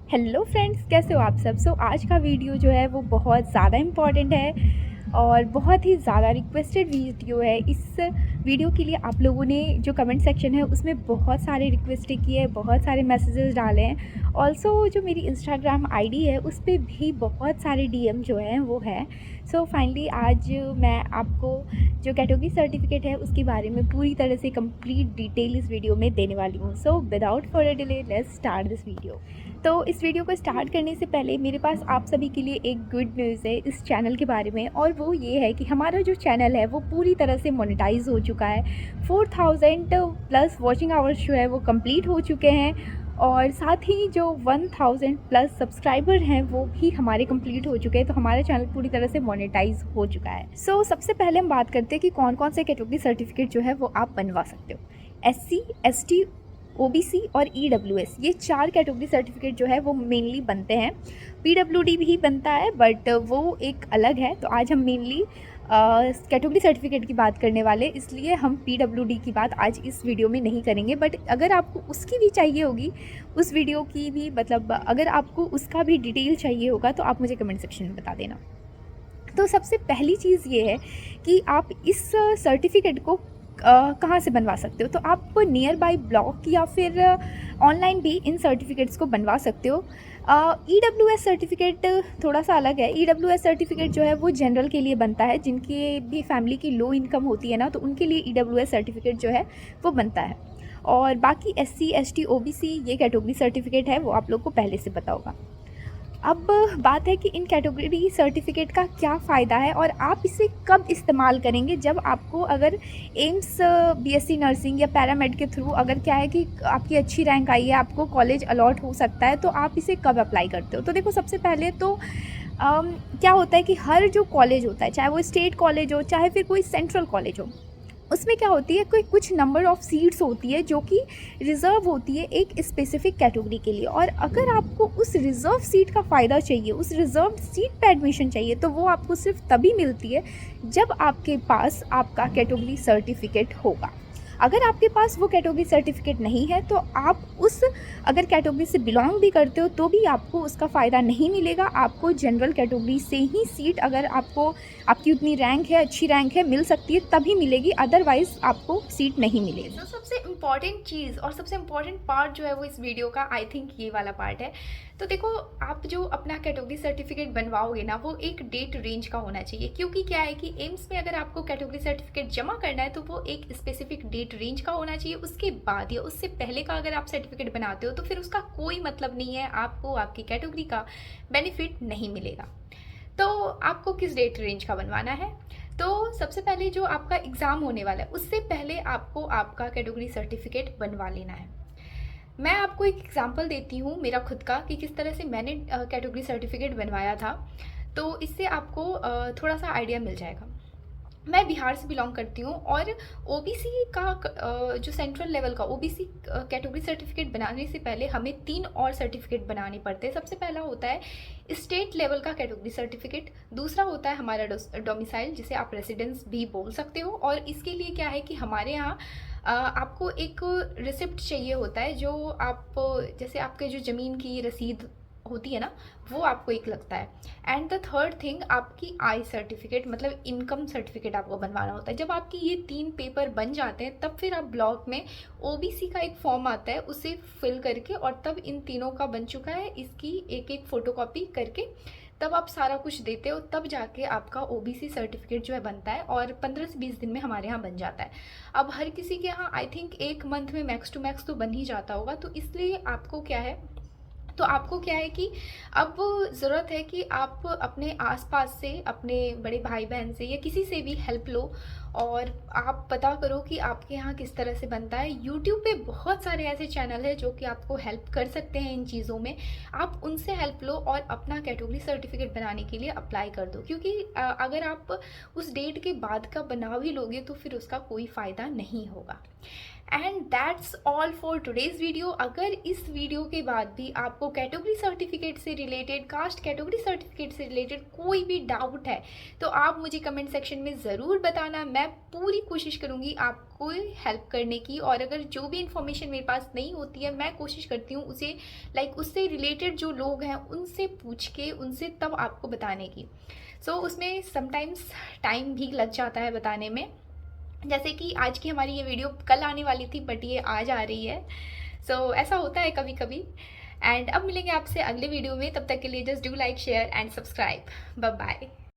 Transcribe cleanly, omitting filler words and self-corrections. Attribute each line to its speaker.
Speaker 1: Hello friends, कैसे हो आप सब। आज का वीडियो जो है वो बहुत ज़्यादा इम्पॉर्टेंट है और बहुत ही ज़्यादा रिक्वेस्टेड वीडियो है। इस वीडियो के लिए आप लोगों ने जो कमेंट सेक्शन है उसमें बहुत सारे रिक्वेस्टें की है, बहुत सारे मैसेजेस डाले हैं। ऑल्सो जो मेरी इंस्टाग्राम आईडी है उस पर भी बहुत सारे डीएम जो हैं वो है। फाइनली आज मैं आपको जो कैटेगरी सर्टिफिकेट है उसके बारे में पूरी तरह से कंप्लीट डिटेल इस वीडियो में देने वाली हूँ। Without further delay let's start this video. इस वीडियो को स्टार्ट करने से पहले मेरे पास आप सभी के लिए एक गुड न्यूज़ है इस चैनल के बारे में, और वो ये है कि हमारा जो चैनल है वो पूरी तरह से मोनेटाइज हो चुका है। 4000 प्लस वॉचिंग आवर्स जो है वो कंप्लीट हो चुके हैं, और साथ ही जो 1000 प्लस सब्सक्राइबर हैं वो भी हमारे कंप्लीट हो चुके हैं। तो हमारा चैनल पूरी तरह से मोनेटाइज हो चुका है। सबसे पहले हम बात करते हैं कि कौन कौन से कैटेगरी सर्टिफिकेट जो है वो आप बनवा सकते हो। SC, ST, OBC और EWS, ये 4 कैटेगरी सर्टिफिकेट जो है वो मेनली बनते हैं। PWD भी बनता है बट वो एक अलग है। तो आज हम मेनली कैटेगरी सर्टिफिकेट की बात करने वाले, इसलिए हम PWD की बात आज इस वीडियो में नहीं करेंगे। बट अगर आपको उसकी भी चाहिए होगी, उस वीडियो की भी, मतलब अगर आपको उसका भी डिटेल चाहिए होगा तो आप मुझे कमेंट सेक्शन में बता देना। सबसे पहली चीज़ ये है कि आप इस सर्टिफिकेट को कहाँ से बनवा सकते हो। तो आप नियर बाय ब्लॉक या फिर ऑनलाइन भी इन सर्टिफिकेट्स को बनवा सकते हो। EWS सर्टिफिकेट थोड़ा सा अलग है। EWS सर्टिफिकेट जो है वो जनरल के लिए बनता है, जिनकी भी फैमिली की लो इनकम होती है ना, तो उनके लिए EWS सर्टिफिकेट जो है वो बनता है। और बाकी SC, ST, OBC ये कैटेगरी सर्टिफिकेट है वो आप लोग को पहले से पता होगा। अब बात है कि इन कैटेगरी सर्टिफिकेट का क्या फ़ायदा है और आप इसे कब इस्तेमाल करेंगे। जब आपको अगर एम्स BSc नर्सिंग या पैरामेड के थ्रू अगर क्या है कि आपकी अच्छी रैंक आई है, आपको कॉलेज अलॉट हो सकता है, तो आप इसे कब अप्लाई करते हो। तो देखो, सबसे पहले तो क्या होता है कि हर जो कॉलेज होता है, चाहे वो स्टेट कॉलेज हो चाहे फिर कोई सेंट्रल कॉलेज हो, उसमें क्या होती है, कोई कुछ नंबर ऑफ़ सीट्स होती है जो कि रिज़र्व होती है एक स्पेसिफ़िक कैटेगरी के लिए। और अगर आपको उस रिज़र्व सीट का फ़ायदा चाहिए, उस रिज़र्व सीट पे एडमिशन चाहिए, तो वो आपको सिर्फ तभी मिलती है जब आपके पास आपका कैटेगरी सर्टिफिकेट होगा। अगर आपके पास वो कैटेगरी सर्टिफिकेट नहीं है तो आप उस अगर कैटेगरी से बिलोंग भी करते हो तो भी आपको उसका फ़ायदा नहीं मिलेगा। आपको जनरल कैटेगरी से ही सीट, अगर आपको आपकी उतनी रैंक है, अच्छी रैंक है, मिल सकती है तभी मिलेगी, अदरवाइज़ आपको सीट नहीं मिलेगी। तो सबसे इम्पॉर्टेंट चीज़ और सबसे इम्पॉर्टेंट पार्ट जो है वो इस वीडियो का, आई थिंक ये वाला पार्ट है। तो देखो, आप जो अपना कैटेगरी सर्टिफिकेट बनवाओगे ना, वो एक डेट रेंज का होना चाहिए। क्योंकि क्या है कि एम्स में अगर आपको कैटेगरी सर्टिफिकेट जमा करना है तो वो एक स्पेसिफिक डेट रेंज का होना चाहिए। उसके बाद या उससे पहले का अगर आप सर्टिफिकेट बनाते हो तो फिर उसका कोई मतलब नहीं है, आपको आपकी कैटेगरी का बेनिफिट नहीं मिलेगा। तो आपको किस डेट रेंज का बनवाना है। तो सबसे पहले जो आपका एग्ज़ाम होने वाला है उससे पहले आपको आपका कैटेगरी सर्टिफिकेट बनवा लेना है। मैं आपको एक एग्जांपल देती हूँ मेरा खुद का, कि किस तरह से मैंने कैटेगरी सर्टिफिकेट बनवाया था। तो इससे आपको थोड़ा सा आइडिया मिल जाएगा। मैं बिहार से बिलोंग करती हूँ और OBC का जो सेंट्रल लेवल का OBC कैटेगरी सर्टिफिकेट बनाने से पहले हमें 3 और सर्टिफिकेट बनाने पड़ते हैं। सबसे पहला होता है स्टेट लेवल का कैटेगरी सर्टिफिकेट, दूसरा होता है हमारा डोमिसाइल, जिसे आप रेसिडेंस भी बोल सकते हो। और इसके लिए क्या है कि हमारे यहाँ आपको एक रिसिप्ट चाहिए होता है, जो आप जैसे आपके जो ज़मीन की रसीद होती है ना, वो आपको एक लगता है। एंड द थर्ड थिंग, आपकी आई सर्टिफिकेट, मतलब इनकम सर्टिफिकेट आपको बनवाना होता है। जब आपकी ये 3 पेपर बन जाते हैं तब फिर आप ब्लॉक में OBC का एक फॉर्म आता है, उसे फिल करके, और तब इन तीनों का बन चुका है, इसकी एक एक फ़ोटोकॉपी करके तब आप सारा कुछ देते हो, तब जाके आपका OBC सर्टिफिकेट जो है बनता है। और 15 से 20 दिन में हमारे यहाँ बन जाता है। अब हर किसी के यहाँ आई थिंक 1 मंथ में मैक्स टू मैक्स तो बन ही जाता होगा। तो इसलिए आपको क्या है, तो आपको क्या है कि अब ज़रूरत है कि आप अपने आसपास से, अपने बड़े भाई बहन से या किसी से भी हेल्प लो, और आप पता करो कि आपके यहाँ किस तरह से बनता है। यूट्यूब पे बहुत सारे ऐसे चैनल हैं जो कि आपको हेल्प कर सकते हैं इन चीज़ों में। आप उनसे हेल्प लो और अपना कैटेगरी सर्टिफिकेट बनाने के लिए अप्लाई कर दो। क्योंकि अगर आप उस डेट के बाद का बना भी लोगे तो फिर उसका कोई फ़ायदा नहीं होगा। And that's all for today's video. अगर इस वीडियो के बाद भी आपको कैटेगरी सर्टिफिकेट से रिलेटेड, कास्ट कैटेगरी सर्टिफिकेट से रिलेटेड कोई भी डाउट है तो आप मुझे कमेंट सेक्शन में ज़रूर बताना। मैं पूरी कोशिश करूँगी आपको हेल्प करने की, और अगर जो भी इन्फॉर्मेशन मेरे पास नहीं होती है मैं कोशिश करती हूँ उसे उससे रिलेटेड जो लोग हैं उनसे पूछ के उनसे तब आपको बताने की। उसमें समटाइम्स टाइम भी लग जाता है बताने में। जैसे कि आज की हमारी ये वीडियो कल आने वाली थी बट ये आज आ रही है। ऐसा होता है कभी कभी। एंड अब मिलेंगे आपसे अगले वीडियो में, तब तक के लिए just do like, share and subscribe. Bye bye.